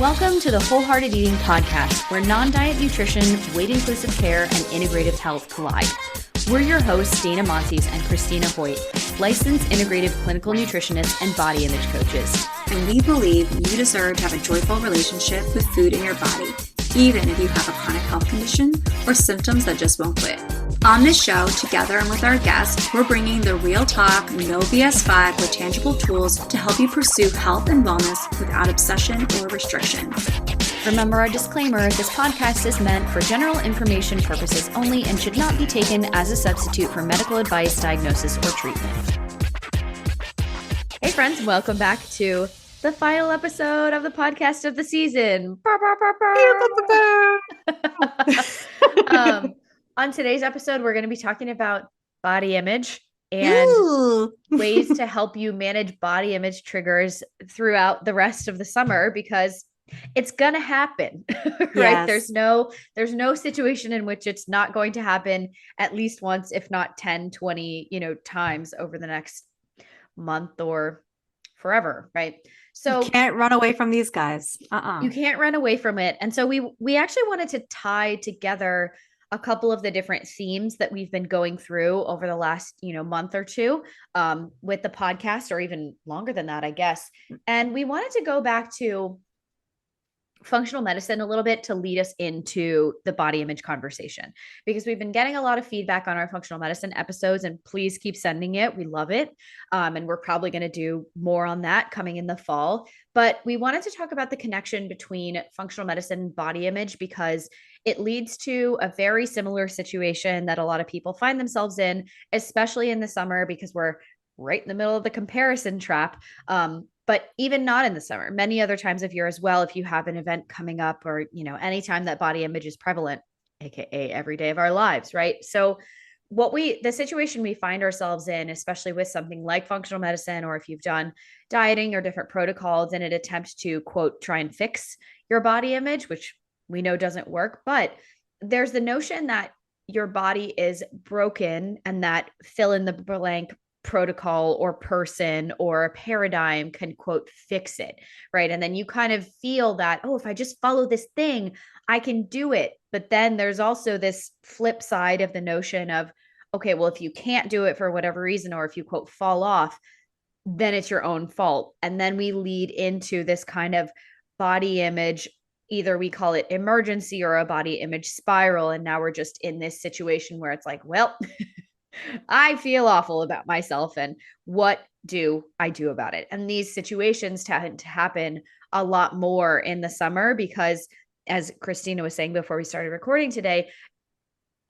Welcome to the Wholehearted Eating Podcast, where non-diet nutrition, weight-inclusive care, and integrative health collide. We're your hosts, Dana Montes and Christina Hoyt, licensed integrative clinical nutritionists and body image coaches. And we believe you deserve to have a joyful relationship with food in your body, even if you have a chronic health condition or symptoms that just won't quit. On this show, together and with our guests, we're bringing the real talk, no BS vibe with tangible tools to help you pursue health and wellness without obsession or restriction. Remember our disclaimer, this podcast is meant for general information purposes only and should not be taken as a substitute for medical advice, diagnosis, or treatment. Hey friends, welcome back to the final episode of the podcast of the season. On today's episode, we're going to be talking about body image and ways to help you manage body image triggers throughout the rest of the summer, because it's going to happen, right? Yes. There's no situation in which it's not going to happen at least once, if not 10, 20, times over the next month or forever, right? So you can't run away from these guys. You can't run away from it. And so we actually wanted to tie together a couple of the different themes that we've been going through over the last, month or two with the podcast, or even longer than that, I guess. And we wanted to go back to functional medicine a little bit to lead us into the body image conversation, because we've been getting a lot of feedback on our functional medicine episodes, and please keep sending it. We love it. And we're probably going to do more on that coming in the fall. But we wanted to talk about the connection between functional medicine and body image, because it leads to a very similar situation that a lot of people find themselves in, especially in the summer, because we're right in the middle of the comparison trap. But even not in the summer, many other times of year as well, if you have an event coming up, or, anytime that body image is prevalent, AKA every day of our lives, right? So the situation we find ourselves in, especially with something like functional medicine, or if you've done dieting or different protocols in an attempt to, quote, try and fix your body image, which we know doesn't work, but there's the notion that your body is broken and that fill in the blank protocol or person or paradigm can, quote, fix it, right? And then you kind of feel that, oh, if I just follow this thing, I can do it. But then there's also this flip side of the notion of, okay, well, if you can't do it for whatever reason, or if you, quote, fall off, then it's your own fault. And then we lead into this kind of body image, either we call it emergency or a body image spiral. And now we're just in this situation where it's like, well, I feel awful about myself, and what do I do about it? And these situations tend to happen a lot more in the summer because, as Christina was saying before we started recording today,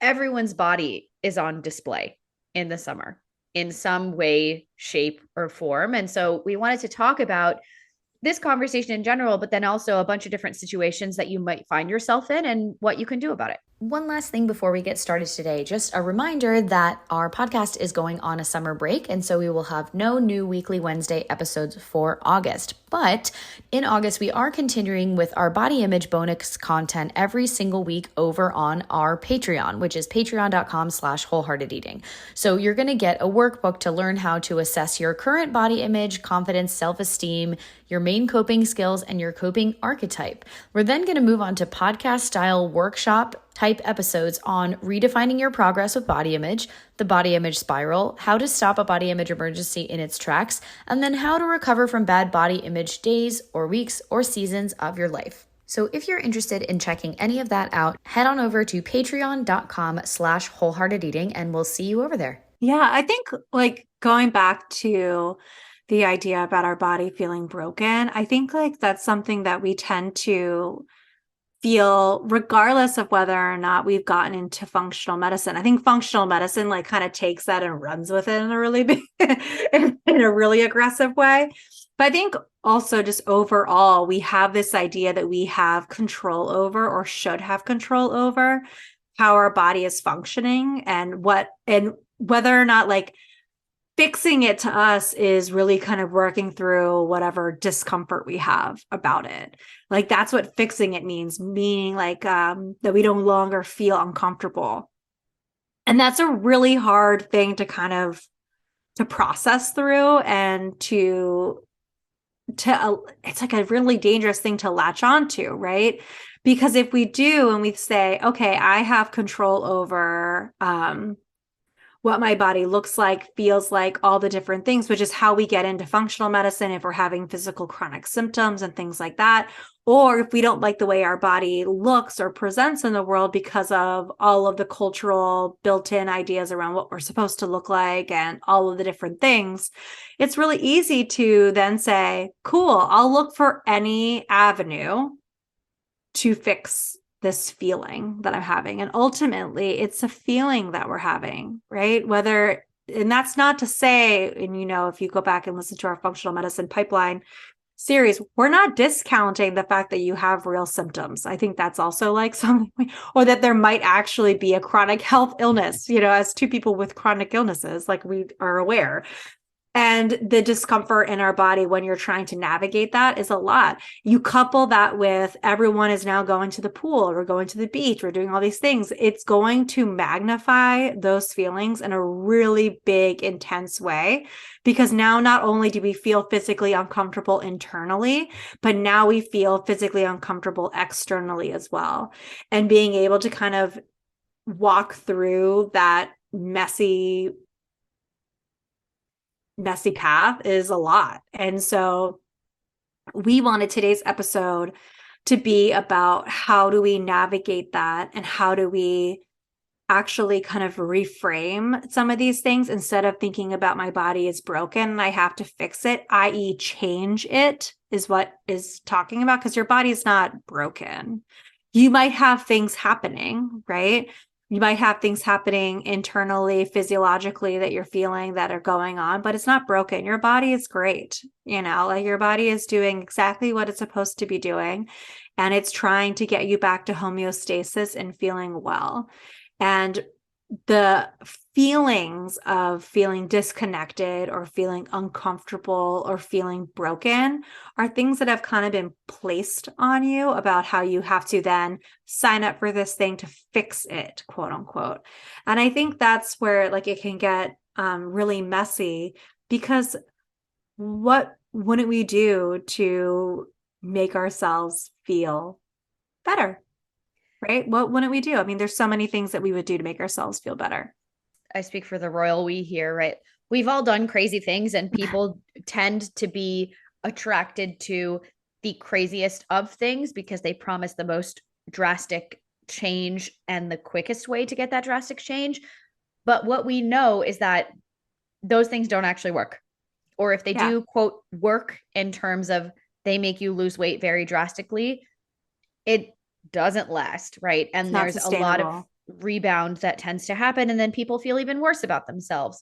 everyone's body is on display in the summer in some way, shape, or form. And so we wanted to talk about this conversation in general, but then also a bunch of different situations that you might find yourself in and what you can do about it. One last thing before we get started today, just a reminder that our podcast is going on a summer break, and so we will have no new weekly Wednesday episodes for August. But in August, we are continuing with our body image bonus content every single week over on our Patreon, which is patreon.com/wholeheartedeating. So you're going to get a workbook to learn how to assess your current body image, confidence, self-esteem, your main coping skills, and your coping archetype. We're then going to move on to podcast style workshop type episodes on redefining your progress with body image, the body image spiral, how to stop a body image emergency in its tracks, and then how to recover from bad body image days or weeks or seasons of your life. So if you're interested in checking any of that out, head on over to patreon.com/wholeheartedeating, and we'll see you over there. Yeah, I think going back to the idea about our body feeling broken, I think that's something that we tend to feel regardless of whether or not we've gotten into functional medicine. I think functional medicine kind of takes that and runs with it in a really big, in a really aggressive way. But I think also just overall, we have this idea that we have control over, or should have control over, how our body is functioning, and whether or not fixing it to us is really kind of working through whatever discomfort we have about it. That's what fixing it means, meaning that we no longer feel uncomfortable. And that's a really hard thing to kind of to process through and to it's like a really dangerous thing to latch onto, right? Because if we do and we say, okay, I have control over what my body looks like, feels like, all the different things, which is how we get into functional medicine if we're having physical chronic symptoms and things like that. Or if we don't like the way our body looks or presents in the world because of all of the cultural built in ideas around what we're supposed to look like and all of the different things, it's really easy to then say, cool, I'll look for any avenue to fix this feeling that I'm having. And ultimately, it's a feeling that we're having, right? Whether, and that's not to say, and if you go back and listen to our functional medicine pipeline series, we're not discounting the fact that you have real symptoms. I think that's also like something, or that there might actually be a chronic health illness, as two people with chronic illnesses, like we are aware. And the discomfort in our body when you're trying to navigate that is a lot. You couple that with everyone is now going to the pool or going to the beach or doing all these things. It's going to magnify those feelings in a really big, intense way. Because now not only do we feel physically uncomfortable internally, but now we feel physically uncomfortable externally as well. And being able to kind of walk through that messy path is a lot. And so we wanted today's episode to be about how do we navigate that and how do we actually kind of reframe some of these things instead of thinking about my body is broken and I have to fix it, i.e. change it is what is talking about, because your body is not broken. You might have things happening, right? You might have things happening internally, physiologically that you're feeling that are going on, but it's not broken. Your body is great. Like your body is doing exactly what it's supposed to be doing. And it's trying to get you back to homeostasis and feeling well. And the feelings of feeling disconnected or feeling uncomfortable or feeling broken are things that have kind of been placed on you about how you have to then sign up for this thing to fix it, quote unquote. And I think that's where like it can get really messy, because what wouldn't we do to make ourselves feel better? Right? What wouldn't we do? I mean, there's so many things that we would do to make ourselves feel better. I speak for the royal we here, right? We've all done crazy things, and people tend to be attracted to the craziest of things because they promise the most drastic change and the quickest way to get that drastic change. But what we know is that those things don't actually work. Or if they Yeah. do, quote, work in terms of they make you lose weight very drastically, it doesn't last, right? It's And not there's a lot of sustainable. rebound that tends to happen, and then people feel even worse about themselves.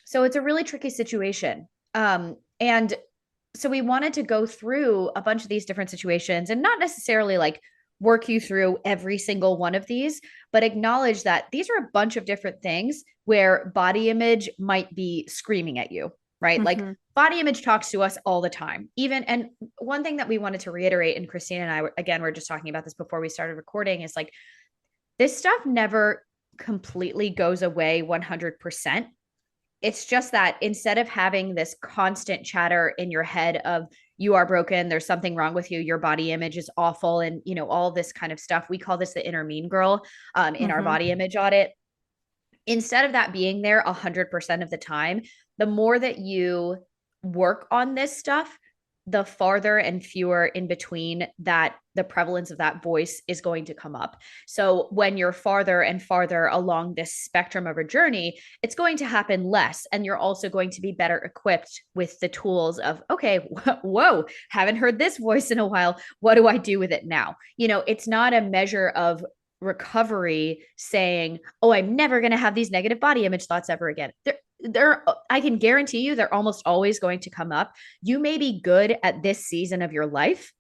So it's a really tricky situation. And so we wanted to go through a bunch of these different situations and not necessarily like work you through every single one of these, but acknowledge that these are a bunch of different things where body image might be screaming at you, right? Like Mm-hmm. body image talks to us all the time. Even, and one thing that we wanted to reiterate, and Christine and I, again, we're just talking about this before we started recording, is like this stuff never completely goes away 100%. It's just that instead of having this constant chatter in your head of you are broken, there's something wrong with you, your body image is awful, and all this kind of stuff, we call this the inner mean girl in our Mm-hmm. body image audit. Instead of that being there 100% of the time, the more that you work on this stuff, the farther and fewer in between that the prevalence of that voice is going to come up. So when you're farther and farther along this spectrum of a journey, it's going to happen less. And you're also going to be better equipped with the tools of, okay, whoa, haven't heard this voice in a while. What do I do with it now? It's not a measure of recovery saying, oh, I'm never going to have these negative body image thoughts ever again. I can guarantee you they're almost always going to come up. You may be good at this season of your life.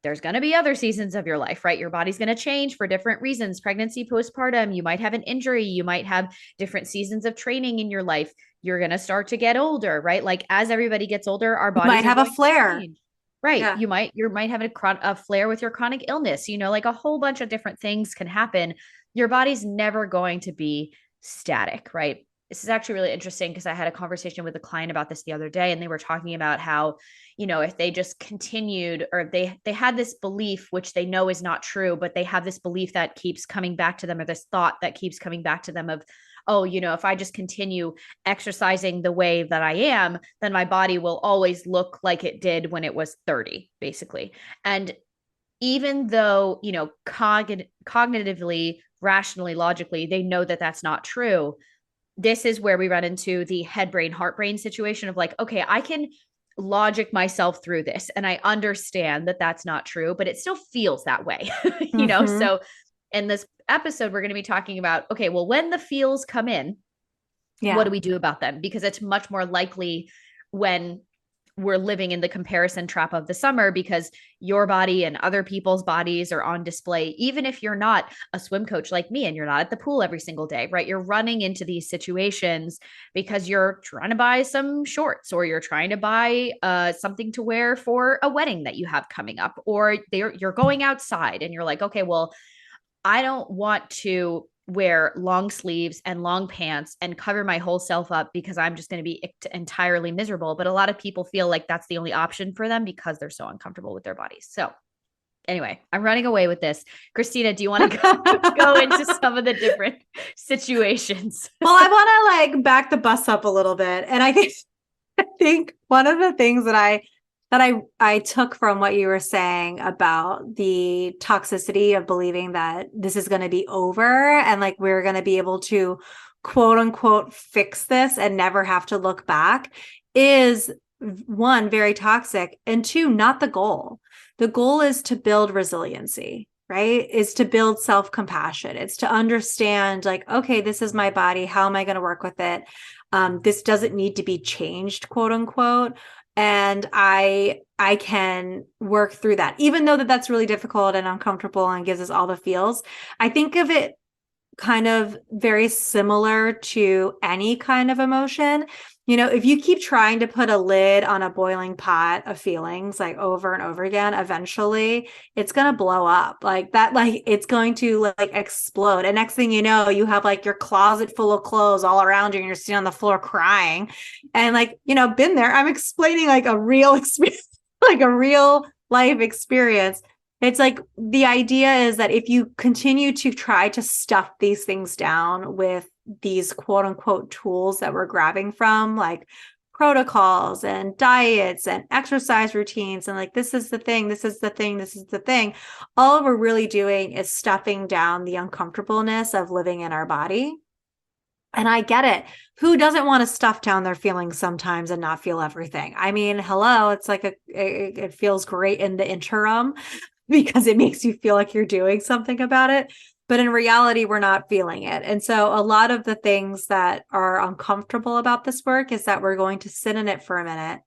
There's going to be other seasons of your life, right? Your body's going to change for different reasons. Pregnancy, postpartum, you might have an injury, you might have different seasons of training in your life. You're going to start to get older, right? Like as everybody gets older, our You might bodies are have a going to flare. change. Right. Yeah. You might have a flare with your chronic illness, like a whole bunch of different things can happen. Your body's never going to be static, right? this is actually really interesting because I had a conversation with a client about this the other day, and they were talking about how, if they just continued, or they had this belief, which they know is not true, but they have this belief that keeps coming back to them, or this thought that keeps coming back to them of, oh, if I just continue exercising the way that I am, then my body will always look like it did when it was 30, basically. And even though, cognitively, rationally, logically, they know that that's not true, this is where we run into the head brain, heart brain situation of like, okay, I can logic myself through this and I understand that that's not true, but it still feels that way, Mm-hmm. So in this episode, we're going to be talking about, okay, well, when the feels come in, what Yeah. do we do about them? Because it's much more likely when we're living in the comparison trap of the summer, because your body and other people's bodies are on display. Even if you're not a swim coach like me and you're not at the pool every single day, right? You're running into these situations because you're trying to buy some shorts, or you're trying to buy something to wear for a wedding that you have coming up, or you're going outside and you're like, okay, well, I don't want to wear long sleeves and long pants and cover my whole self up because I'm just going to be entirely miserable. But a lot of people feel like that's the only option for them because they're so uncomfortable with their bodies. So, anyway, I'm running away with this. Christina, do you want to go into some of the different situations? Well, I want to like back the bus up a little bit. And I think one of the things that I took from what you were saying about the toxicity of believing that this is going to be over and like we're going to be able to quote unquote fix this and never have to look back is, one, very toxic, and two, not the goal. The goal is to build resiliency, right? Is to build self-compassion. It's to understand like, okay, this is my body. How am I going to work with it? This doesn't need to be changed, quote unquote. And I can work through that, even though that's really difficult and uncomfortable and gives us all the feels. I think of it kind of very similar to any kind of emotion. If you keep trying to put a lid on a boiling pot of feelings like over and over again, eventually it's going to blow up like that. Like it's going to like explode. And next thing you know, you have like your closet full of clothes all around you and you're sitting on the floor crying. And like, been there. I'm explaining like a real experience, like a real life experience. It's like the idea is that if you continue to try to stuff these things down with these quote unquote tools that we're grabbing from, like protocols and diets and exercise routines, and like, this is the thing, this is the thing, this is the thing, all we're really doing is stuffing down the uncomfortableness of living in our body. And I get it. Who doesn't want to stuff down their feelings sometimes and not feel everything? I mean, hello, it's like it feels great in the interim because it makes you feel like you're doing something about it. But in reality, we're not feeling it. And so a lot of the things that are uncomfortable about this work is that we're going to sit in it for a minute,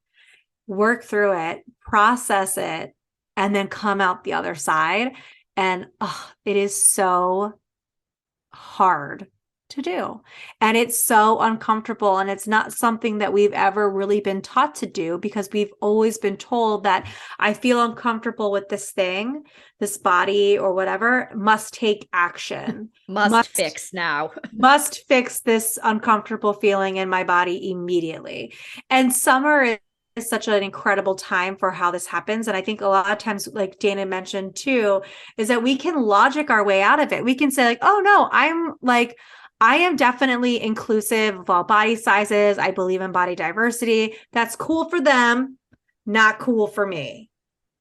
work through it, process it, and then come out the other side. And it is so hard to do. And it's so uncomfortable. And it's not something that we've ever really been taught to do because we've always been told that I feel uncomfortable with this thing, this body or whatever, must take action, Must fix now. must fix this uncomfortable feeling in my body immediately. And summer is such an incredible time for how this happens. And I think a lot of times, like Dana mentioned too, is that we can logic our way out of it. We can say like, oh no, I am definitely inclusive of all body sizes. I believe in body diversity. That's cool for them, not cool for me.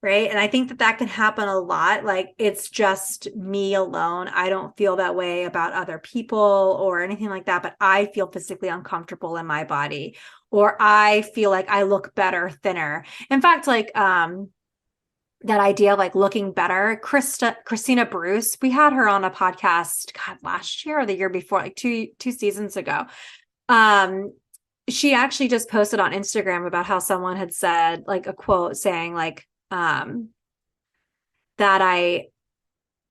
Right. And I think that can happen a lot. Like it's just me alone. I don't feel that way about other people or anything like that, but I feel physically uncomfortable in my body, or I feel like I look better thinner. In fact, like, that idea of like looking better. Christina Bruce, we had her on a podcast, God, last year or the year before, like two seasons ago. She actually just posted on Instagram about how someone had said like a quote saying like, that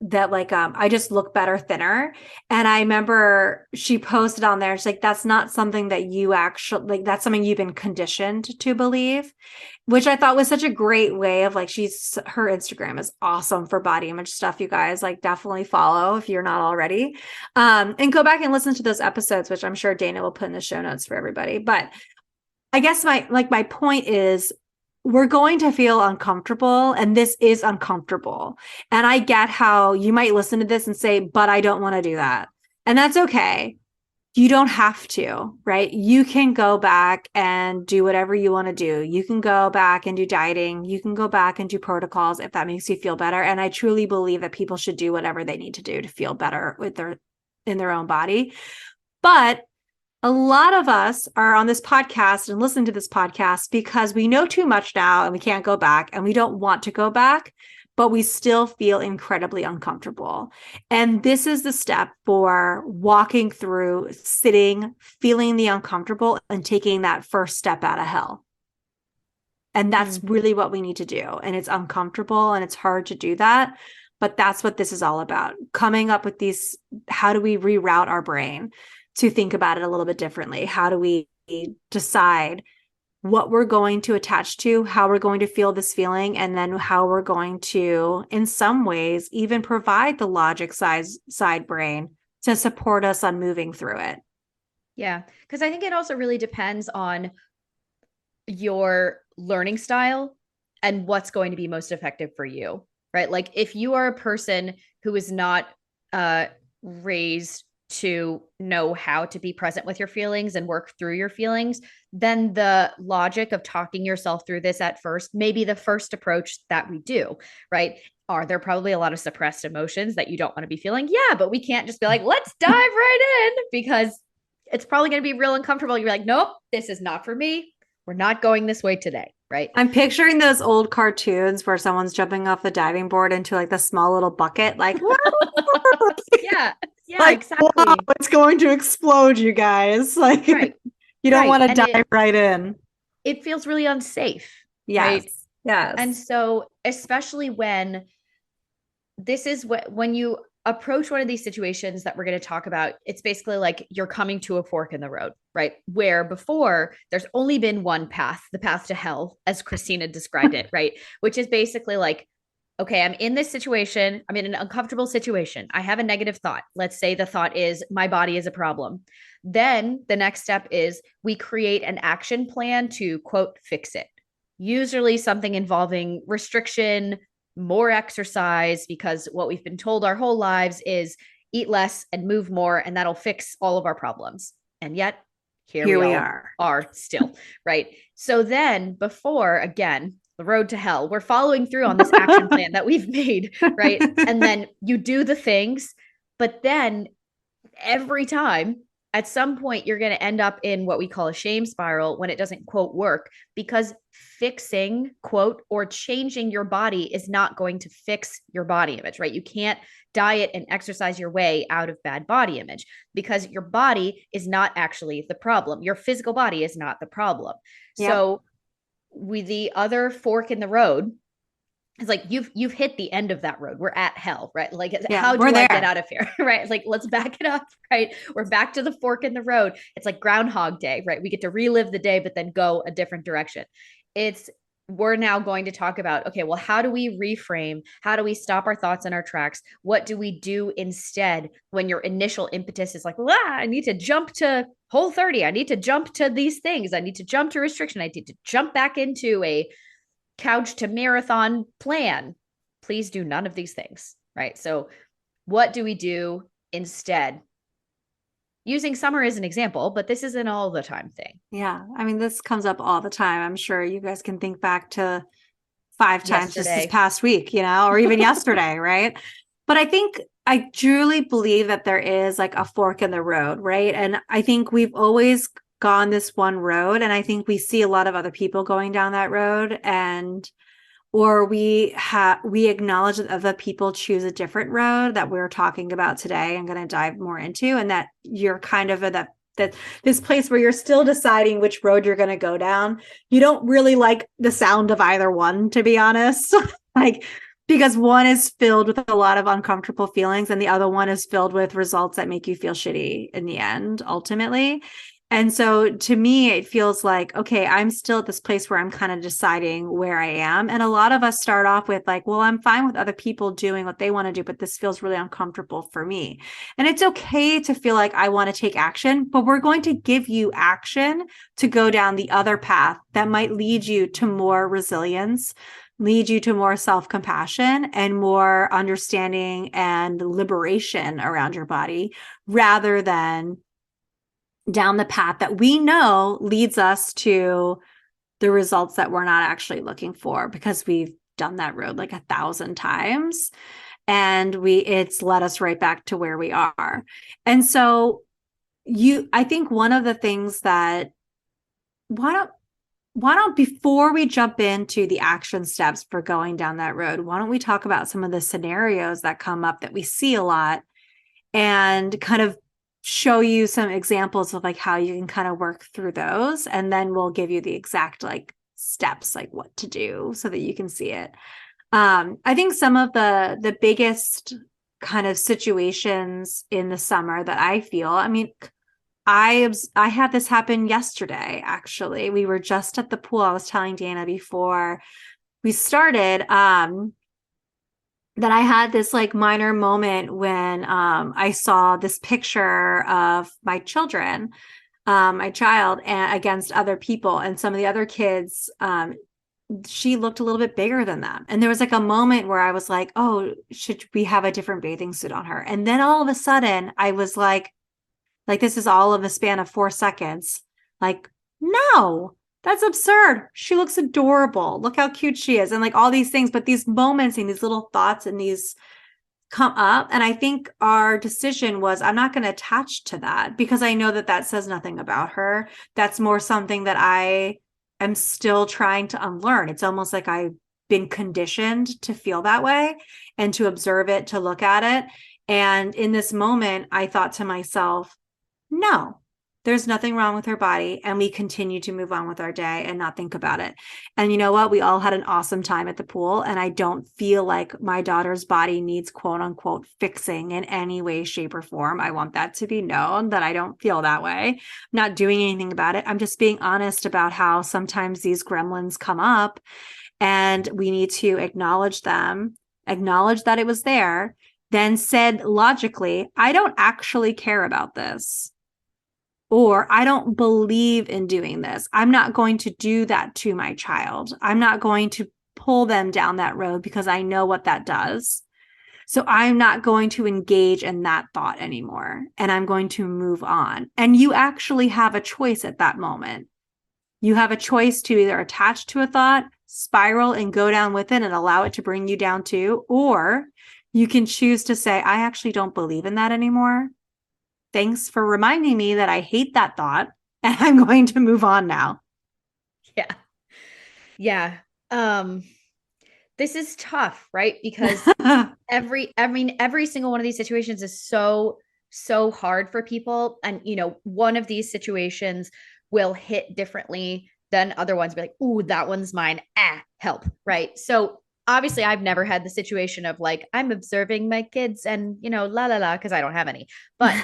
that like I just look better thinner. And I remember she posted on there, she's like, that's not something that you actually like, that's something you've been conditioned to believe, which I thought was such a great way of like, her Instagram is awesome for body image stuff, you guys. Like, definitely follow if you're not already. And go back and listen to those episodes, which I'm sure Dana will put in the show notes for everybody. But I guess my point is, we're going to feel uncomfortable, and this is uncomfortable. And I get how you might listen to this and say, but I don't want to do that. And that's okay. You don't have to, right? You can go back and do whatever you want to do. You can go back and do dieting. You can go back and do protocols if that makes you feel better. And I truly believe that people should do whatever they need to do to feel better in their own body. But a lot of us are on this podcast and listen to this podcast because we know too much now and we can't go back and we don't want to go back, but we still feel incredibly uncomfortable. And this is the step for walking through, sitting, feeling the uncomfortable, and taking that first step out of hell. And that's really what we need to do. And it's uncomfortable and it's hard to do that. But that's what this is all about. Coming up with these, how do we reroute our brain to think about it a little bit differently? How do we decide what we're going to attach to, how we're going to feel this feeling, and then how we're going to, in some ways, even provide the logic side brain to support us on moving through it? Yeah, because I think it also really depends on your learning style and what's going to be most effective for you, right? Like if you are a person who is not raised to know how to be present with your feelings and work through your feelings, then the logic of talking yourself through this at first may be the first approach that we do, right? Are there probably a lot of suppressed emotions that you don't want to be feeling? Yeah, but we can't just be like, let's dive right in, because it's probably going to be real uncomfortable. You're like, nope, this is not for me. We're not going this way today, right? I'm picturing those old cartoons where someone's jumping off the diving board into like the small little bucket, like, yeah, like, exactly. wow, it's going to explode, you guys. Like, Right. you don't want to And dive right in. it feels really unsafe, Yes. right? Yes. And so, especially when when you approach one of these situations that we're going to talk about, it's basically like you're coming to a fork in the road, right? Where before there's only been one path, the path to hell, as Christina described it, right? Which is basically like, okay, I'm in this situation. I'm in an uncomfortable situation. I have a negative thought. Let's say the thought is my body is a problem. Then the next step is we create an action plan to quote, fix it. Usually something involving restriction, more exercise, because what we've been told our whole lives is eat less and move more, and that'll fix all of our problems. And yet, here we are still, right? So then, before again, the road to hell, we're following through on this action plan that we've made, right? And then you do the things, but then every time, at some point, you're going to end up in what we call a shame spiral when it doesn't quote work, because fixing quote or changing your body is not going to fix your body image, right? You can't diet and exercise your way out of bad body image, because your body is not actually the problem. Your physical body is not the problem. Yep. So with the other fork in the road, it's like you've hit the end of that road. We're at hell, right? Like, yeah, how do I get out of here? Right? It's like, let's back it up, right? We're back to the fork in the road. It's like Groundhog Day, right? We get to relive the day, but then go a different direction. We're now going to talk about, okay, well, how do we reframe? How do we stop our thoughts in our tracks? What do we do instead when your initial impetus is like, I need to jump to Whole30. I need to jump to these things. I need to jump to restriction. I need to jump back into a couch to marathon plan. Please do none of these things, right? So what do we do instead? Using summer as an example, but this isn't all the time thing. Yeah. I mean, this comes up all the time. I'm sure you guys can think back to 5 times just this past week, or even yesterday, right? But I truly believe that there is like a fork in the road, right? And I think we've always gone this one road, and I think we see a lot of other people going down that road, or we acknowledge that other people choose a different road that we're talking about today. I'm going to dive more into, and that you're kind of that this place where you're still deciding which road you're going to go down. You don't really like the sound of either one, to be honest. Like, because one is filled with a lot of uncomfortable feelings and the other one is filled with results that make you feel shitty in the end, ultimately. And so to me, it feels like, okay, I'm still at this place where I'm kind of deciding where I am. And a lot of us start off with like, well, I'm fine with other people doing what they want to do, but this feels really uncomfortable for me. And it's okay to feel like I want to take action, but we're going to give you action to go down the other path that might lead you to more resilience, lead you to more self-compassion and more understanding and liberation around your body, rather than down the path that we know leads us to the results that we're not actually looking for, because we've done that road like 1,000 times and it's led us right back to where we are. And so I think one of the things that, why don't, before we jump into the action steps for going down that road, why don't we talk about some of the scenarios that come up that we see a lot and kind of show you some examples of like how you can kind of work through those. And then we'll give you the exact like steps, like what to do so that you can see it. I think some of the biggest kind of situations in the summer that I feel, I mean, I had this happen yesterday, actually. We were just at the pool. I was telling Dana before we started, that I had this like minor moment when I saw this picture of my children, my child, against other people, and some of the other kids, she looked a little bit bigger than them. And there was like a moment where I was like, oh, should we have a different bathing suit on her? And then all of a sudden I was like this is all in the span of 4 seconds. Like, no, that's absurd. She looks adorable. Look how cute she is. And like all these things, but these moments and these little thoughts and these come up. And I think our decision was, I'm not going to attach to that because I know that that says nothing about her. That's more something that I am still trying to unlearn. It's almost like I've been conditioned to feel that way and to observe it, to look at it. And in this moment, I thought to myself, no, there's nothing wrong with her body. And we continue to move on with our day and not think about it. And you know what? We all had an awesome time at the pool. And I don't feel like my daughter's body needs quote unquote fixing in any way, shape, or form. I want that to be known that I don't feel that way. I'm not doing anything about it. I'm just being honest about how sometimes these gremlins come up and we need to acknowledge them, acknowledge that it was there, then said logically, I don't actually care about this. Or I don't believe in doing this. I'm not going to do that to my child. I'm not going to pull them down that road because I know what that does. So I'm not going to engage in that thought anymore. And I'm going to move on. And you actually have a choice at that moment. You have a choice to either attach to a thought, spiral and go down with it and allow it to bring you down too. Or you can choose to say, I actually don't believe in that anymore. Thanks for reminding me that I hate that thought and I'm going to move on now. Yeah. Yeah. This is tough, right? Because every single one of these situations is so hard for people. And, one of these situations will hit differently than other ones. Be like, ooh, that one's mine. Help. Right. So obviously I've never had the situation of like, I'm observing my kids and, la la la, because I don't have any. But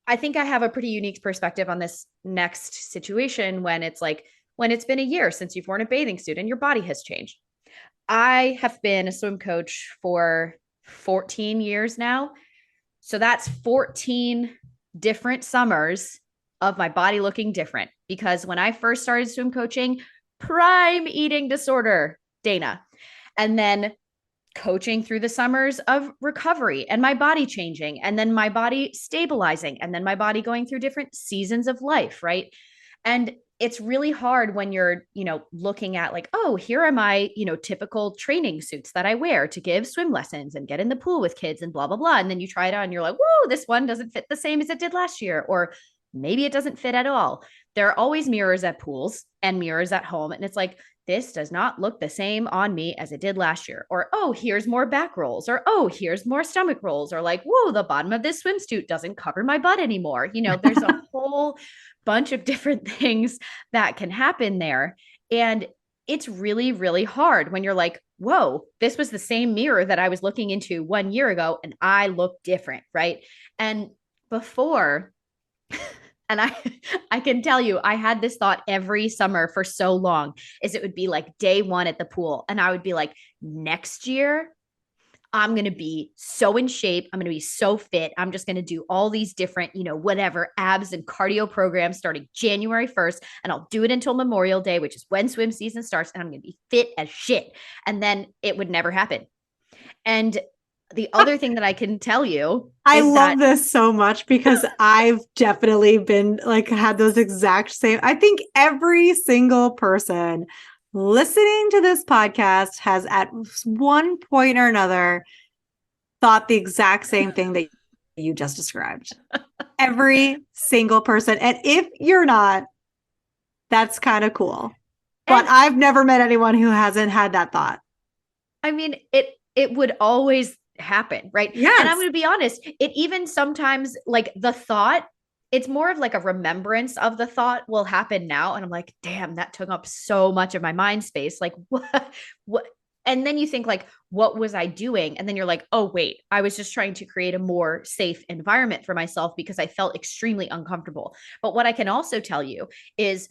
I think I have a pretty unique perspective on this next situation when it's like, when it's been a year since you've worn a bathing suit and your body has changed. I have been a swim coach for 14 years now. So that's 14 different summers of my body looking different. Because when I first started swim coaching, prime eating disorder, Dana. And then coaching through the summers of recovery and my body changing and then my body stabilizing and then my body going through different seasons of life, right? And it's really hard when you're, looking at like, oh, here are my, typical training suits that I wear to give swim lessons and get in the pool with kids and blah, blah, blah. And then you try it on and you're like, whoa, this one doesn't fit the same as it did last year. Or maybe it doesn't fit at all. There are always mirrors at pools and mirrors at home. And it's like, this does not look the same on me as it did last year. Or, oh, here's more back rolls. Or, oh, here's more stomach rolls. Or like, whoa, the bottom of this swimsuit doesn't cover my butt anymore. There's a whole bunch of different things that can happen there. And it's really, really hard when you're like, whoa, this was the same mirror that I was looking into 1 year ago and I look different, right? And before, and I can tell you, I had this thought every summer for so long, is it would be like day one at the pool. And I would be like, next year, I'm going to be so in shape. I'm going to be so fit. I'm just going to do all these different, whatever abs and cardio programs starting January 1st. And I'll do it until Memorial Day, which is when swim season starts. And I'm going to be fit as shit. And then it would never happen. And the other thing that I can tell you I is love that this so much because I've definitely been like had those exact same. I think every single person listening to this podcast has at one point or another thought the exact same thing that you just described. Every single person. And if you're not, that's kind of cool. But and I've never met anyone who hasn't had that thought. I mean, it would always happen, right? And I'm Yes. going to be honest, it even sometimes like the thought, it's more of like a remembrance of the thought will happen now. And I'm like, damn, that took up so much of my mind space. Like, what? And then you think like, what was I doing? And then you're like, oh, wait, I was just trying to create a more safe environment for myself because I felt extremely uncomfortable. But what I can also tell you is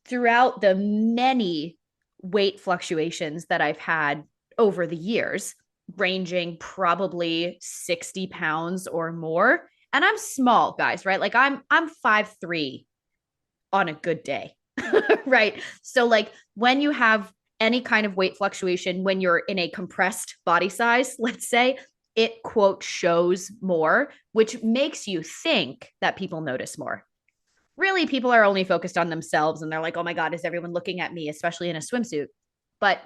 throughout the many weight fluctuations that I've had over the years, ranging probably 60 pounds or more. And I'm small, guys, right? Like I'm 5'3" on a good day. Right. So like when you have any kind of weight fluctuation, when you're in a compressed body size, let's say, it quote shows more, which makes you think that people notice more. Really, people are only focused on themselves and they're like, oh my God, is everyone looking at me, especially in a swimsuit? But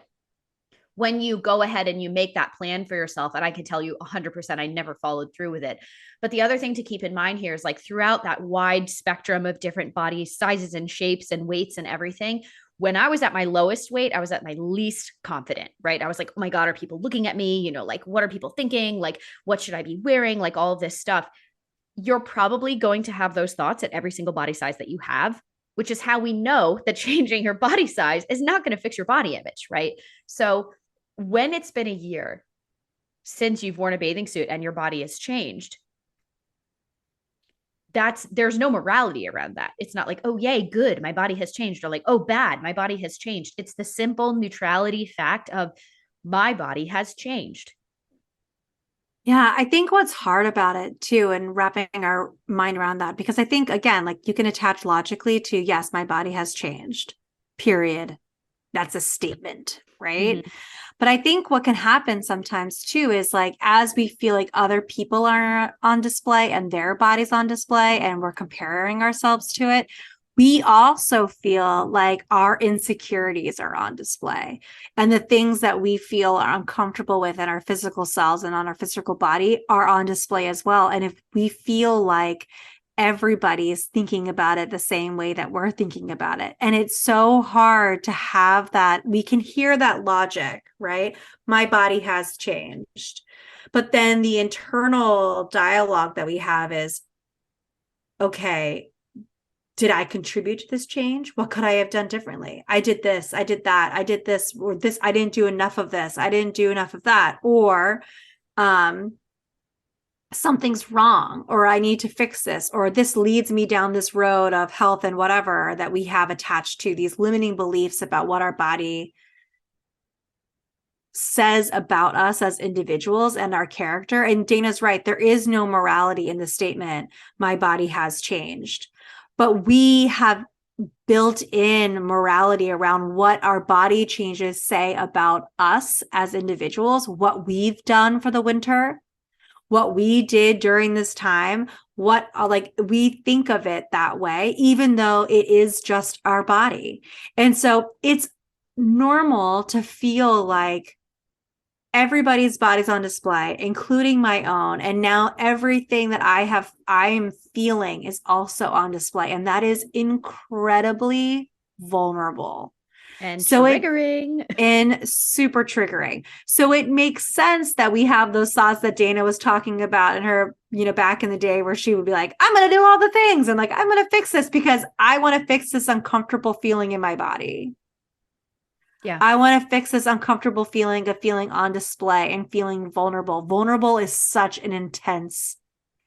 when you go ahead and you make that plan for yourself, and I can tell you 100% I never followed through with it. But the other thing to keep in mind here is like throughout that wide spectrum of different body sizes and shapes and weights and everything, when I was at my lowest weight, I was at my least confident, right? I was like, oh my God, are people looking at me? Like what are people thinking? Like, what should I be wearing? Like all of this stuff. You're probably going to have those thoughts at every single body size that you have, which is how we know that changing your body size is not going to fix your body image, right? So when it's been a year since you've worn a bathing suit and your body has changed, there's no morality around that. It's not like, oh yay, good, my body has changed, or like, oh bad, my body has changed. It's the simple neutrality fact of my body has changed. Yeah, I think what's hard about it too, and wrapping our mind around that, because I think, again, like you can attach logically to, yes, my body has changed, period. That's a statement, right? Mm-hmm. But I think what can happen sometimes too is like, as we feel like other people are on display and their bodies on display, and we're comparing ourselves to it, we also feel like our insecurities are on display, and the things that we feel are uncomfortable with in our physical selves and on our physical body are on display as well. And if we feel like everybody is thinking about it the same way that we're thinking about it, and it's so hard to have that, we can hear that logic, right? My body has changed. But then the internal dialogue that we have is, okay, did I contribute to this change? What could I have done differently? I did this, I did that, I did this, or this, I didn't do enough of this, I didn't do enough of that, or something's wrong, or I need to fix this, or this leads me down this road of health and whatever that we have attached to these limiting beliefs about what our body says about us as individuals and our character. And Dana's right. There is no morality in the statement, my body has changed. But we have built in morality around what our body changes say about us as individuals, what we've done for the winter, what we did during this time, what like we think of it that way, even though it is just our body. And so it's normal to feel like everybody's body's on display, including my own. And now everything that I'm feeling is also on display. And that is incredibly vulnerable. And So it triggering. and super triggering. So it makes sense that we have those thoughts that Dana was talking about in her, back in the day, where she would be like, I'm going to do all the things. And like, I'm going to fix this because I want to fix this uncomfortable feeling in my body. Yeah. I want to fix this uncomfortable feeling of feeling on display and feeling vulnerable. Vulnerable is such an intense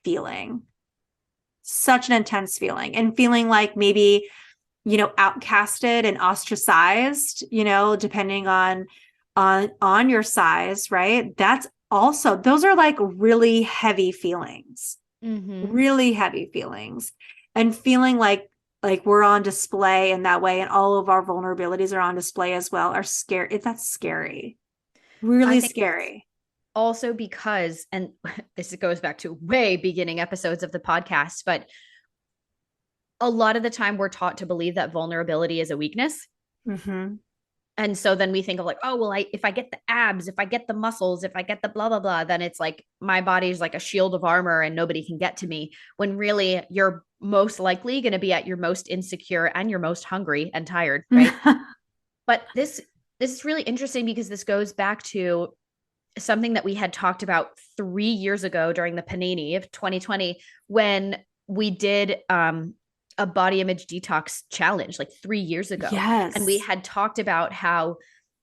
feeling, such an intense feeling, and feeling like maybe, outcasted and ostracized, depending on your size, right? That's also, those are like Mm-hmm. really heavy feelings, and feeling like we're on display in that way, and all of our vulnerabilities are on display as well, are scary. That's scary, I really think scary. also because, and this goes back to way beginning episodes of the podcast, but a lot of the time we're taught to believe that vulnerability is a weakness. Mm-hmm. And so then we think of like, oh, well, if I get the abs, if I get the muscles, if I get the blah, blah, blah, then it's like my body's like a shield of armor and nobody can get to me. When really you're most likely going to be at your most insecure and your most hungry and tired, right? But this is really interesting because this goes back to something that we had talked about 3 years ago during the Panini of 2020 when we did a body image detox challenge like 3 years ago. And we Yes. had talked about how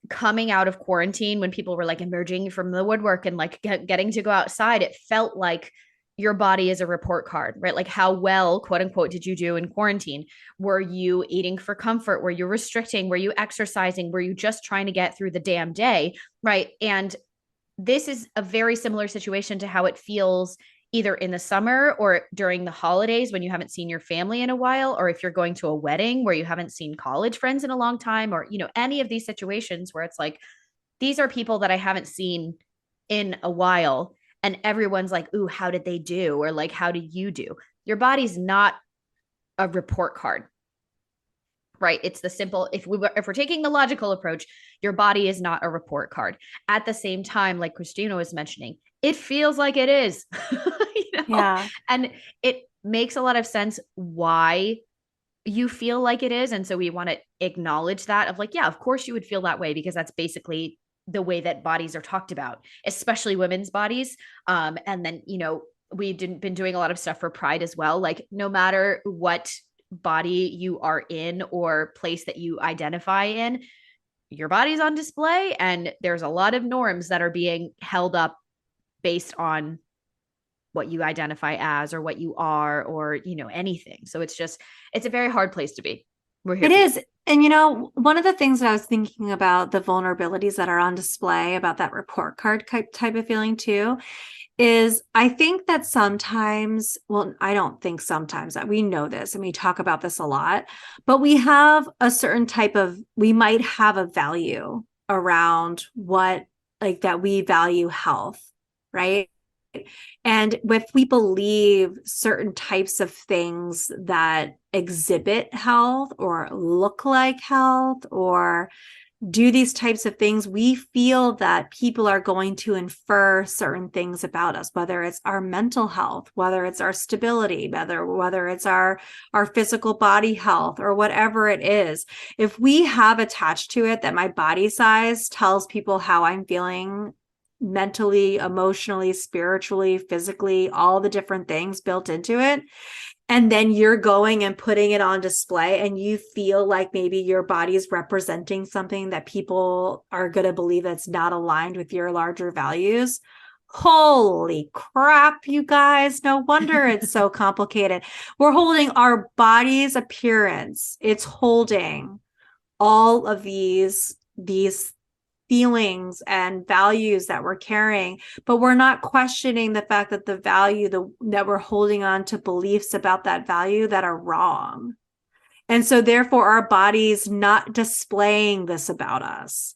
coming out of quarantine, when people were like emerging from the woodwork and like getting to go outside, it felt like your body is a report card, right? Like how well, quote unquote, did you do in quarantine? Were you eating for comfort? Were you restricting? Were you exercising? Were you just trying to get through the damn day? Right. And this is a very similar situation to how it feels either in the summer or during the holidays when you haven't seen your family in a while, or if you're going to a wedding where you haven't seen college friends in a long time, or, any of these situations where it's like, these are people that I haven't seen in a while. And everyone's like, ooh, how did they do? Or like, how do you do? Your body's not a report card, right? It's the simple, if we're taking the logical approach, your body is not a report card. At the same time, like Christina was mentioning, it feels like it is. Yeah. And it makes a lot of sense why you feel like it is. And so we want to acknowledge that of like, yeah, of course you would feel that way because that's basically the way that bodies are talked about, especially women's bodies. And then, we've been doing a lot of stuff for Pride as well. Like no matter what body you are in or place that you identify in, your body's on display and there's a lot of norms that are being held up based on what you identify as or what you are or anything. So it's a very hard place to be. We're here It for you. is. And one of the things that I was thinking about, the vulnerabilities that are on display, about that report card type of feeling too, is I think that sometimes, well, I don't think sometimes, that we know this and we talk about this a lot, but we have a certain we might have a value around what, like, that we value health, right? And if we believe certain types of things that exhibit health or look like health or do these types of things, we feel that people are going to infer certain things about us, whether it's our mental health, whether it's our stability, whether it's our physical body health, or whatever it is. If we have attached to it that my body size tells people how I'm feeling mentally, emotionally, spiritually, physically, all the different things built into it, and then you're going and putting it on display and you feel like maybe your body is representing something that people are going to believe that's not aligned with your larger values. Holy crap, you guys. No wonder it's so complicated. We're holding our body's appearance. It's holding all of these feelings and values that we're carrying, but we're not questioning the fact that that we're holding on to beliefs about that value that are wrong. And so therefore our body's not displaying this about us.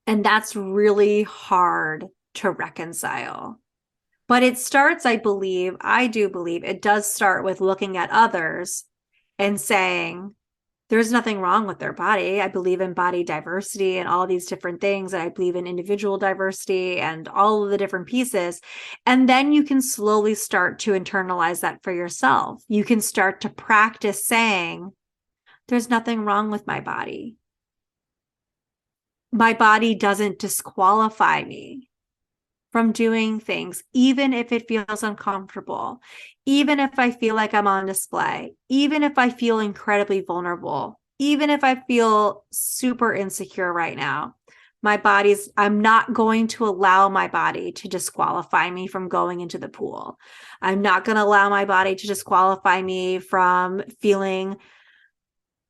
And that's really hard to reconcile. But it starts, I do believe it does start with looking at others and saying, there's nothing wrong with their body. I believe in body diversity and all these different things. And I believe in individual diversity and all of the different pieces. And then you can slowly start to internalize that for yourself. You can start to practice saying, there's nothing wrong with my body. My body doesn't disqualify me from doing things, even if it feels uncomfortable, even if I feel like I'm on display, even if I feel incredibly vulnerable. even if I feel super insecure right now, I'm not going to allow my body to disqualify me from going into the pool. I'm not going to allow my body to disqualify me from feeling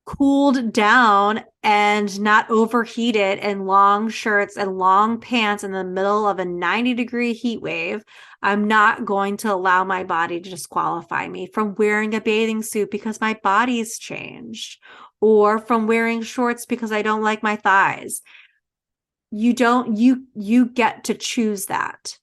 cooled down and not overheated in long shirts and long pants in the middle of a 90-degree heat wave. I'm not going to allow my body to disqualify me from wearing a bathing suit because my body's changed, or from wearing shorts because I don't like my thighs. You get to choose that.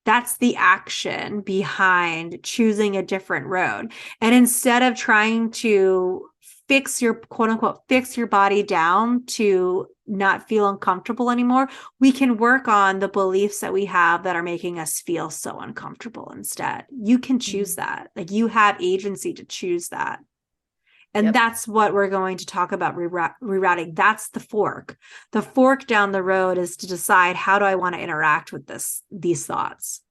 That's the action behind choosing a different road. And instead of trying to fix your quote unquote, fix your body down to not feel uncomfortable anymore, we can work on the beliefs that we have that are making us feel so uncomfortable instead. You can choose Mhm. that. Like, you have agency to choose that. And Yep. that's what we're going to talk about rerouting. That's the fork. The fork down the road is to decide, how do I want to interact with these thoughts?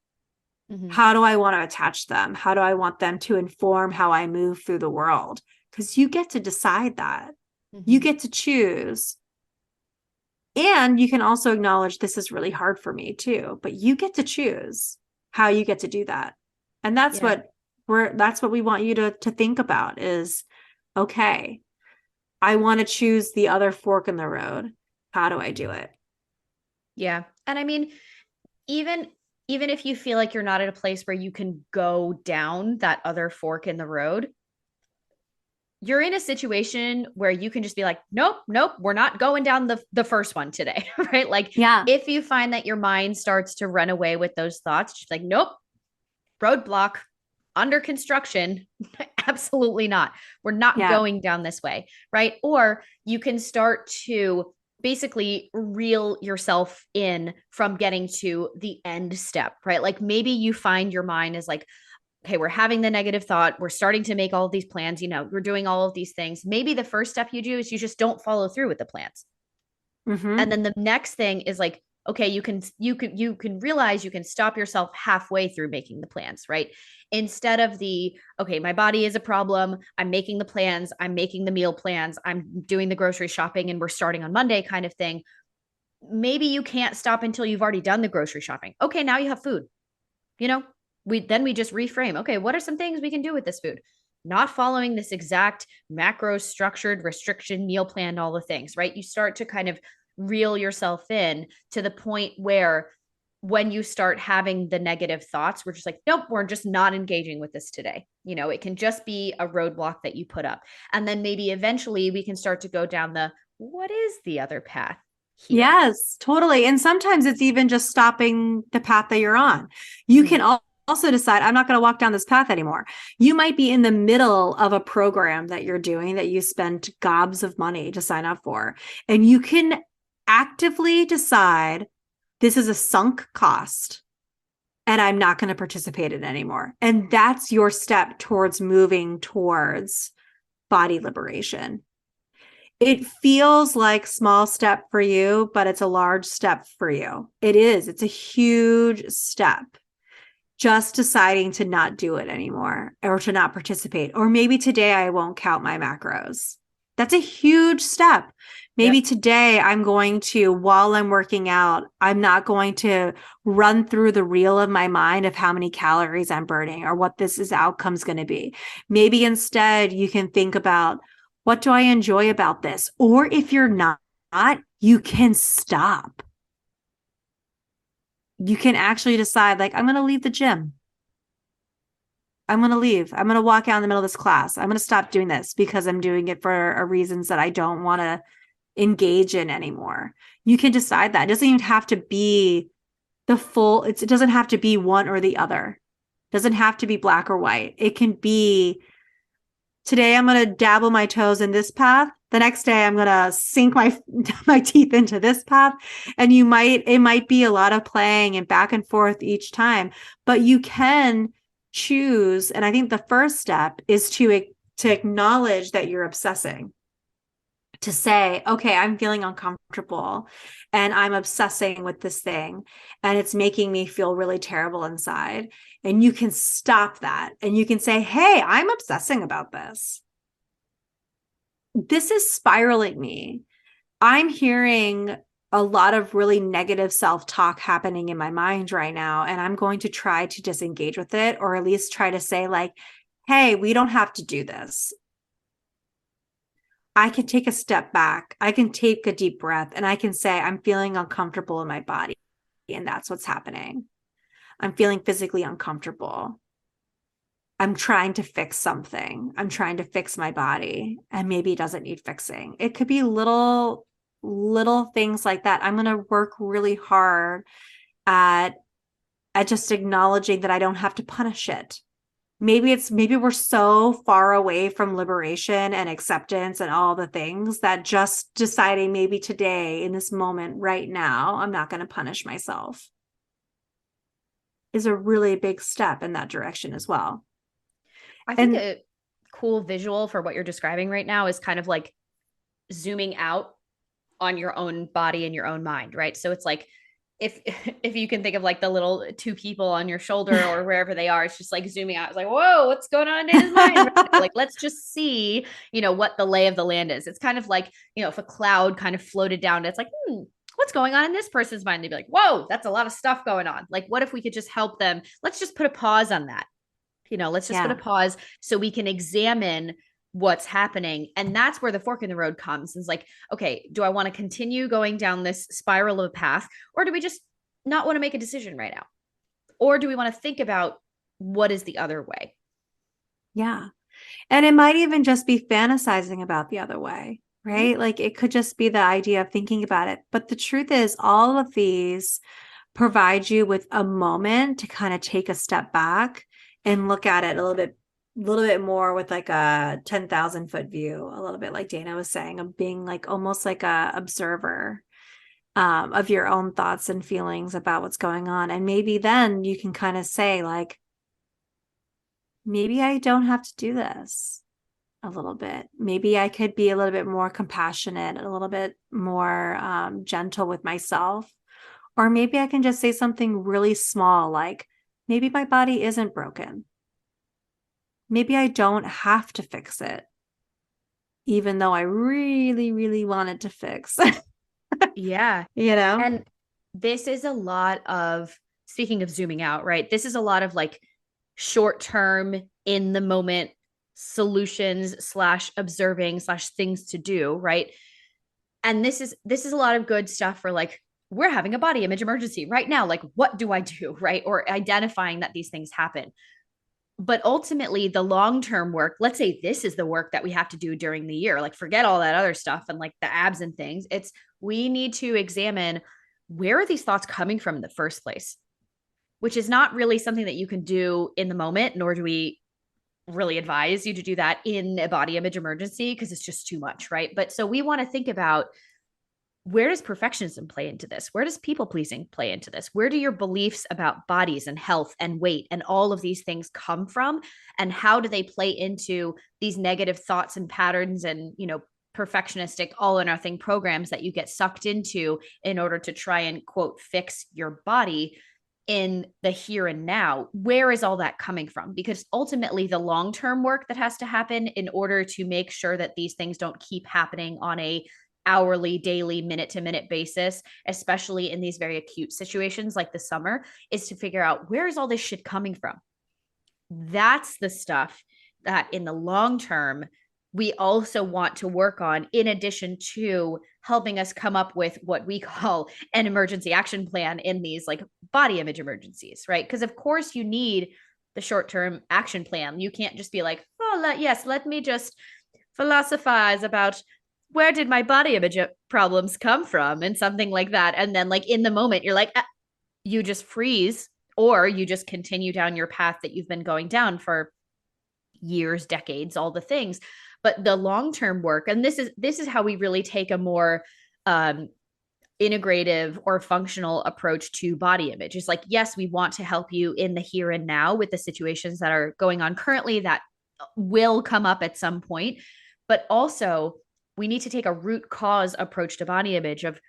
Hmm. How do I want to attach them? How do I want them to inform how I move through the world? Because you get to decide that. You Hmm. get to choose. And you can also acknowledge, this is really hard for me too, but you get to choose how you get to do that. And Yeah. that's what we want you to think about is, okay, I want to choose the other fork in the road. How do I do it? Yeah. And I mean, even even if you feel like you're not at a place where you can go down that other fork in the road, you're in a situation where you can just be like, nope, nope, we're not going down the first one today, right? Like, Yeah. if you find that your mind starts to run away with those thoughts, just like, nope, roadblock, under construction. Absolutely not. We're not Yeah. going down this way, right? Or you can start to basically reel yourself in from getting to the end step, right? Like, maybe you find your mind is like, okay, we're having the negative thought. We're starting to make all of these plans. We're doing all of these things. Maybe the first step you do is you just don't follow through with the plans. Mm-hmm. And then the next thing is like, okay, you can realize you can stop yourself halfway through making the plans, right? Instead of the, okay, my body is a problem, I'm making the plans, I'm making the meal plans, I'm doing the grocery shopping, and we're starting on Monday kind of thing. Maybe you can't stop until you've already done the grocery shopping. Okay, now you have food. you know we just reframe, okay, what are some things we can do with this food, not following this exact macro structured restriction meal plan, all the things, right? You start to kind of reel yourself in to the point where when you start having the negative thoughts, we're just like, nope, we're just not engaging with this today. It can just be a roadblock that you put up, and then maybe eventually we can start to go down the, what is the other path here? Yes, totally. And sometimes it's even just stopping the path that you're on. You Mm-hmm. can also decide, I'm not going to walk down this path anymore. You might be in the middle of a program that you're doing that you spent gobs of money to sign up for, and you can actively decide, this is a sunk cost and I'm not going to participate in it anymore. And that's your step towards moving towards body liberation. It feels like small step for you, but it's a large step for you. It is. It's a huge step. Just deciding to not do it anymore or to not participate. Or maybe today I won't count my macros. That's a huge step. Maybe Yep. today I'm going to, while I'm working out, I'm not going to run through the reel of my mind of how many calories I'm burning or what this is outcome's going to be. Maybe instead you can think about, what do I enjoy about this? Or if you're not, you can stop. You can actually decide, like, I'm going to leave the gym. I'm going to leave. I'm going to walk out in the middle of this class. I'm going to stop doing this because I'm doing it for reasons that I don't want to engage in anymore. You can decide that. It doesn't even have to be it doesn't have to be one or the other. It doesn't have to be black or white. It can be, today I'm going to dabble my toes in this path. The next day I'm going to sink my teeth into this path. And it might be a lot of playing and back and forth each time, but you can choose. And I think the first step is to acknowledge that you're obsessing, to say, okay, I'm feeling uncomfortable and I'm obsessing with this thing and it's making me feel really terrible inside. And you can stop that and you can say, hey, I'm obsessing about this. this is spiraling me. I'm hearing a lot of really negative self-talk happening in my mind right now, and I'm going to try to disengage with it, or at least try to say like, hey, we don't have to do this. I can take a step back. I can take a deep breath and I can say, I'm feeling uncomfortable in my body. And that's what's happening. I'm feeling physically uncomfortable. I'm trying to fix something. I'm trying to fix my body, and maybe it doesn't need fixing. It could be little things like that. I'm going to work really hard at just acknowledging that I don't have to punish it. Maybe we're so far away from liberation and acceptance and all the things that just deciding maybe today in this moment right now, I'm not going to punish myself is a really big step in that direction as well. I think And a cool visual for what you're describing right now is kind of like zooming out on your own body and your own mind, right? So it's like if if you can think of like the little two people on your shoulder or wherever they are, it's just like zooming out. It's like, whoa, what's going on in Dana's mind right now? Like, let's just see, what the lay of the land is. It's kind of like, if a cloud kind of floated down, it's like, what's going on in this person's mind? They'd be like, whoa, that's a lot of stuff going on. Like, what if we could just help them? Let's just put a pause on that. Let's just put a yeah, pause so we can examine what's happening. And that's where the fork in the road comes. It's like, okay, do I want to continue going down this spiral of a path, or do we just not want to make a decision right now? Or do we want to think about what is the other way? yeah. And it might even just be fantasizing about the other way, Mm-hmm. right? Like it could just be the idea of thinking about it. But the truth is, all of these provide you with a moment to kind of take a step back and look at it a little bit more with like a 10,000 foot view, a little bit like Dana was saying, of being like almost like a observer of your own thoughts and feelings about what's going on. And maybe then you can kind of say like, maybe I don't have to do this a little bit. Maybe I could be a little bit more compassionate, a little bit more gentle with myself. Or maybe I can just say something really small, like maybe my body isn't broken. Maybe I don't have to fix it, even though I really, really wanted to fix. Yeah. you know? And this is a lot of, speaking of zooming out, right? This is a lot of like short term, in the moment solutions slash observing slash things to do, right? And this is a lot of good stuff for like, we're having a body image emergency right now. Like, what do I do? Right. Or identifying that these things happen. But ultimately, the long term work, let's say this is the work that we have to do during the year, like, forget all that other stuff and like the abs and things. It's we need to examine, where are these thoughts coming from in the first place, which is not really something that you can do in the moment, nor do we really advise you to do that in a body image emergency because it's just too much, right? But so we want to think about, where does perfectionism play into this? Where does people pleasing play into this? Where do your beliefs about bodies and health and weight and all of these things come from? And how do they play into these negative thoughts and patterns and, perfectionistic all or nothing programs that you get sucked into in order to try and quote fix your body in the here and now? Where is all that coming from? Because ultimately, the long term work that has to happen in order to make sure that these things don't keep happening on a hourly, daily, minute to minute basis, especially in these very acute situations like the summer, is to figure out, where is all this shit coming from? That's the stuff that in the long term we also want to work on, in addition to helping us come up with what we call an emergency action plan in these like body image emergencies, right? Because of course you need the short-term action plan. You can't just be like, oh, yes, let me just philosophize about, where did my body image problems come from, and something like that. And then like in the moment you're like, you just freeze, or you just continue down your path that you've been going down for years, decades, all the things. But the long-term work, and this is how we really take a more integrative or functional approach to body image. Is like, yes, we want to help you in the here and now with the situations that are going on currently that will come up at some point. But also, we need to take a root cause approach to body image of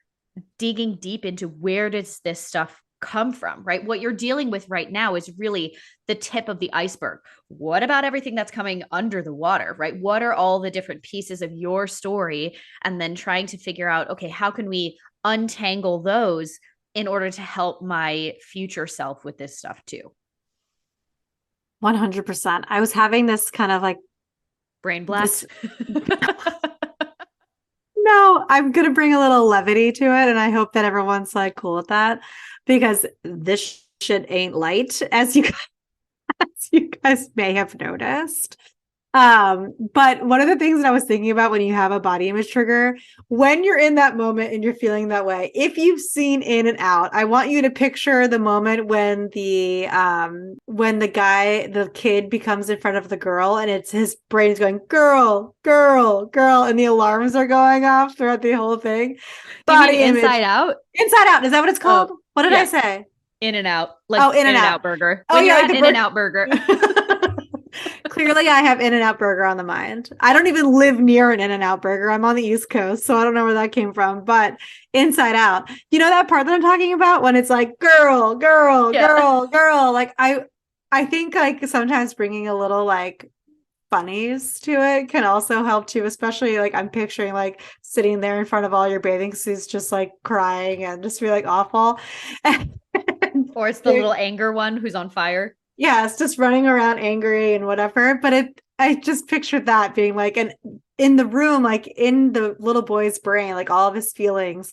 digging deep into, where does this stuff come from, right? What you're dealing with right now is really the tip of the iceberg. What about everything that's coming under the water, right? What are all the different pieces of your story? And then trying to figure out, okay, how can we untangle those in order to help my future self with this stuff too? 100%. I was having this kind of like Brain this. blast. No, I'm going to bring a little levity to it. And I hope that everyone's like cool with that because this shit ain't light, as you guys may have noticed. But one of the things that I was thinking about when you have a body image trigger, when you're in that moment and you're feeling that way, if you've seen In and Out, I want you to picture the moment when the kid becomes in front of the girl and it's his brain is going, girl, girl, girl, and the alarms are going off throughout the whole thing. You mean Body image. Inside Out? Inside Out. Is that what it's called? Oh, What did I yeah. say? In and Out, like Oh, In In and and Out. Out burger. Oh, When yeah, you're like at the In and Out burger. Clearly, I have In and Out Burger on the mind. I don't even live near an In and Out Burger. I'm on the East Coast, so I don't know where that came from. But Inside Out, you know that part that I'm talking about when it's like girl, girl, Yeah. girl, girl. Like I think like sometimes bringing a little like funnies to it can also help too. Especially like I'm picturing like sitting there in front of all your bathing suits, just like crying and just be like awful. Or it's the little anger one who's on fire. Yeah, it's just running around angry and whatever. But I just pictured that being like, and in the room, like in the little boy's brain, like all of his feelings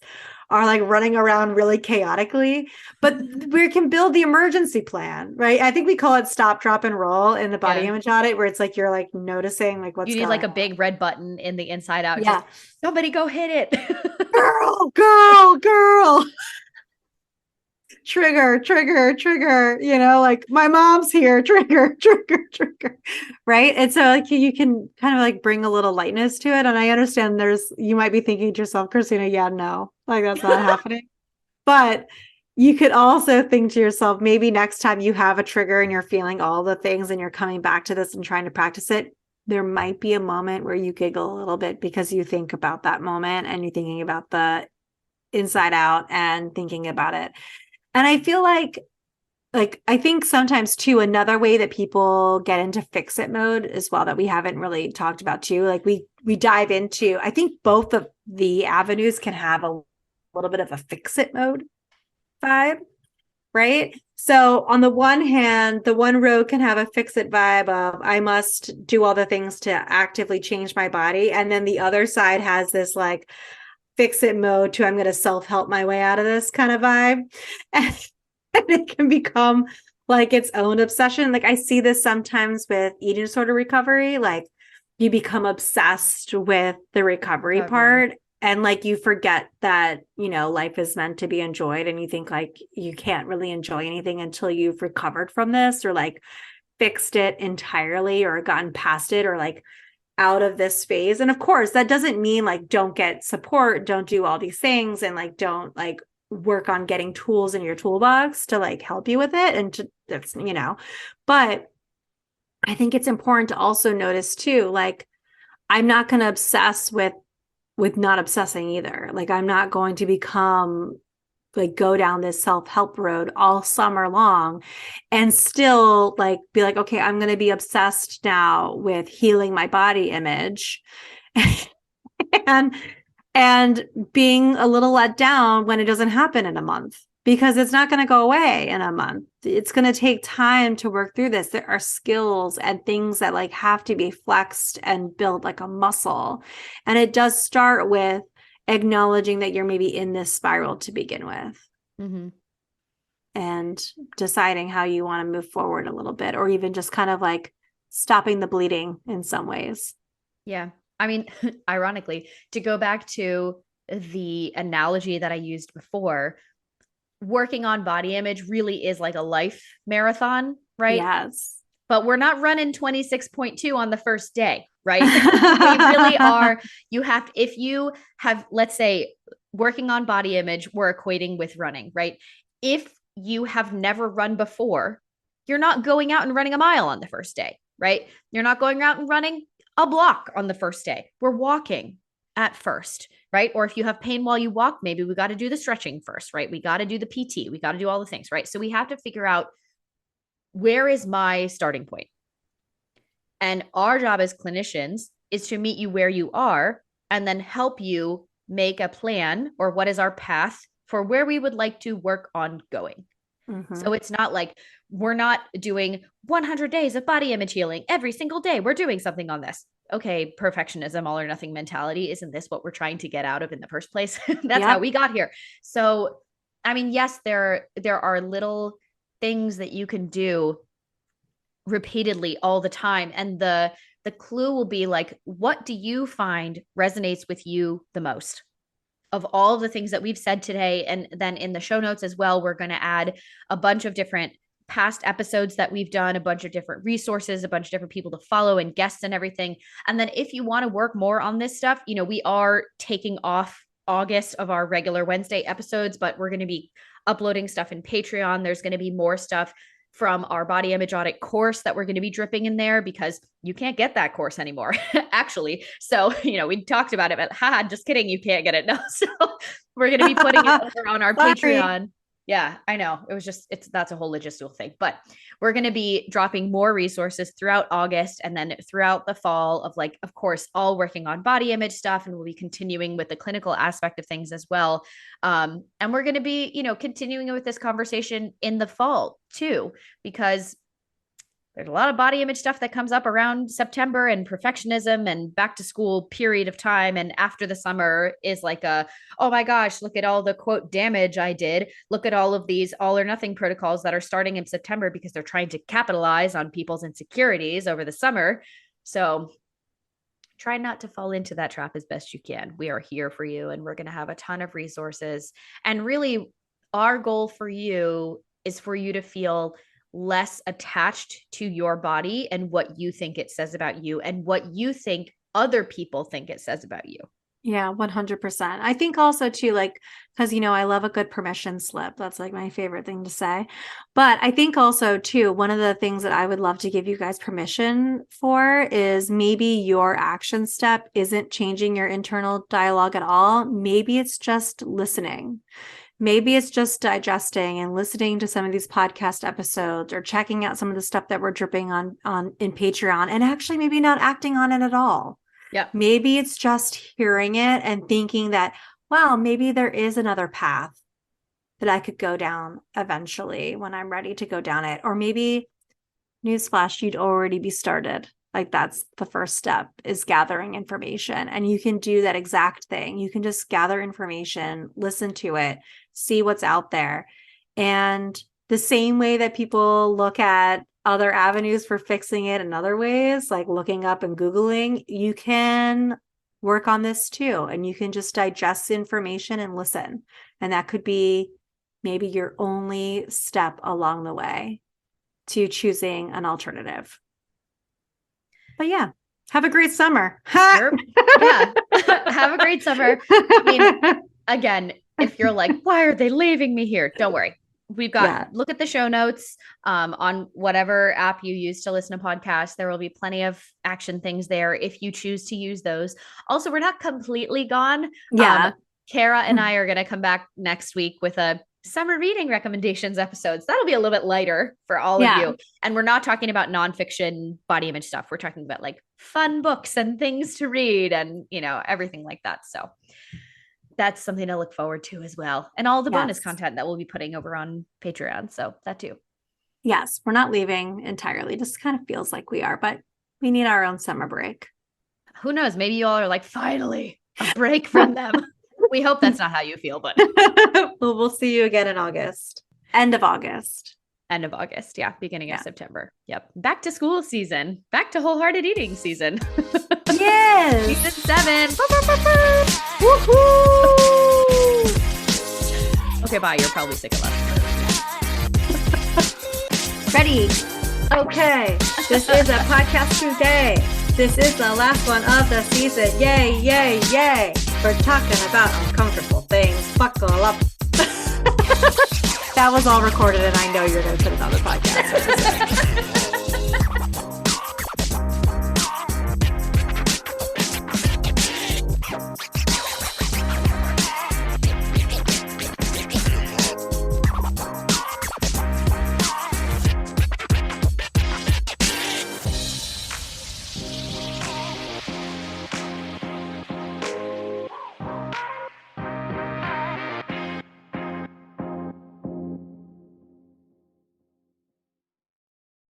are like running around really chaotically. But we can build the emergency plan, right? I think we call it stop, drop, and roll in the body Yeah. image audit, where it's like you're like noticing like You what's need like going a on. big red button in the Inside Out. Just Yeah. somebody go hit it. Girl, girl, girl. Trigger, trigger, trigger, like my mom's here, trigger, trigger, trigger. Right. And so like you can kind of like bring a little lightness to it. And I understand you might be thinking to yourself, Christina, yeah, no, like that's not happening. But you could also think to yourself, maybe next time you have a trigger and you're feeling all the things and you're coming back to this and trying to practice it, there might be a moment where you giggle a little bit because you think about that moment and you're thinking about the inside out and thinking about it. And I feel like I think sometimes too, another way that people get into fix it mode as well that we haven't really talked about too, like we dive into, I think both of the avenues can have a little bit of a fix it mode vibe, right? So on the one hand, the one road can have a fix it vibe of I must do all the things to actively change my body. And then the other side has this like fix it mode to I'm going to self-help my way out of this kind of vibe. And it can become like its own obsession. Like I see this sometimes with eating disorder recovery. Like you become obsessed with the recovery part and like you forget that, life is meant to be enjoyed. And you think like you can't really enjoy anything until you've recovered from this or like fixed it entirely or gotten past it or like out of this phase. And of course, that doesn't mean like don't get support, don't do all these things, and like don't like work on getting tools in your toolbox to like help you with it. And that's, but I think it's important to also notice too, like I'm not going to obsess with not obsessing either. Like I'm not going to become like go down this self-help road all summer long and still like be like, okay, I'm going to be obsessed now with healing my body image and being a little let down when it doesn't happen in a month because it's not going to go away in a month. It's going to take time to work through this. There are skills and things that like have to be flexed and built like a muscle. And it does start with acknowledging that you're maybe in this spiral to begin with. Mm-hmm. And deciding how you want to move forward a little bit, or even just kind of like stopping the bleeding in some ways. Yeah. I mean, ironically, to go back to the analogy that I used before, working on body image really is like a life marathon, right? Yes. But we're not running 26.2 on the first day, right? We really are. If you have, let's say, working on body image, we're equating with running, right? If you have never run before, you're not going out and running a mile on the first day, right? You're not going out and running a block on the first day. We're walking. at first, right? Or if you have pain while you walk, maybe we got to do the stretching first, right? We got to do the PT, we got to do all the things, right? So we have to figure out, where is my starting point? And our job as clinicians is to meet you where you are and then help you make a plan, or what is our path for where we would like to work on going. So it's not like we're not doing 100 days of body image healing every single day. We're doing something on this. Okay, perfectionism, all or nothing mentality. Isn't this what we're trying to get out of in the first place? That's how we got here. So, I mean, yes, there are little things that you can do repeatedly all the time. And the clue will be like, what do you find resonates with you the most? Of all of the things that we've said today. And then in the show notes as well, we're going to add a bunch of different past episodes that we've done, a bunch of different resources, a bunch of different people to follow and guests and everything. And then if you want to work more on this stuff, you know, we are taking off August of our regular Wednesday episodes, but we're going to be uploading stuff in Patreon. There's going to be more stuff from our body image audit course that we're going to be dripping in there, because you can't get that course anymore, actually. So, you know, we talked about it, but haha, just kidding. You can't get it. No. So we're going to be putting it over on our Patreon. Yeah, I know. It was just, that's a whole logistical thing, but we're going to be dropping more resources throughout August and then throughout the fall of, like, of course, all working on body image stuff. And we'll be continuing with the clinical aspect of things as well. And we're going to be, you know, continuing with this conversation in the fall too, because there's a lot of body image stuff that comes up around September, and perfectionism and back to school period of time. And after the summer is like oh my gosh, look at all the quote damage I did. Look at all of these all or nothing protocols that are starting in September because they're trying to capitalize on people's insecurities over the summer. So try not to fall into that trap as best you can. We are here for you, and we're going to have a ton of resources. And really, our goal for you is for you to feel less attached to your body and what you think it says about you and what you think other people think it says about you. Yeah, 100%. I think also too, like, because, you know, I love a good permission slip. That's like my favorite thing to say. But I think also too, one of the things that I would love to give you guys permission for is maybe your action step isn't changing your internal dialogue at all. Maybe it's just listening. Maybe it's just digesting and listening to some of these podcast episodes, or checking out some of the stuff that we're dripping on in Patreon, and actually maybe not acting on it at all. Yeah. Maybe it's just hearing it and thinking that, wow, maybe there is another path that I could go down eventually when I'm ready to go down it. Or maybe, newsflash, you'd already be started. Like, that's the first step, is gathering information. And you can do that exact thing. You can just gather information, listen to it, see what's out there. And the same way that people look at other avenues for fixing it in other ways, like looking up and Googling, you can work on this too. And you can just digest information and listen. And that could be maybe your only step along the way to choosing an alternative. But yeah, have a great summer. Sure. Yeah. Have a great summer. I mean, again, if you're like, why are they leaving me here? Don't worry. We've got, look at the show notes on whatever app you use to listen to podcasts. There will be plenty of action things there if you choose to use those. Also, we're not completely gone. Yeah. Kara and I are going to come back next week with a summer reading recommendations episodes. That'll be a little bit lighter for all of you. And we're not talking about nonfiction body image stuff. We're talking about like fun books and things to read and, you know, everything like that. So that's something to look forward to as well. And all the bonus content that we'll be putting over on Patreon. So that too. Yes. We're not leaving entirely. Just kind of feels like we are, but we need our own summer break. Who knows? Maybe you all are like, finally a break from them. We hope that's not how you feel, but well, we'll see you again in August. End of August. End of August. Yeah. Beginning of September. Yep. Back to school season. Back to wholehearted eating season. Yes. Season 7. Woohoo! Okay, bye. You're probably sick of us. Ready? Okay. This is a podcast Tuesday. This is the last one of the season. Yay, yay, yay. We're talking about uncomfortable things. Buckle up. That was all recorded, and I know you're going to put it on the podcast.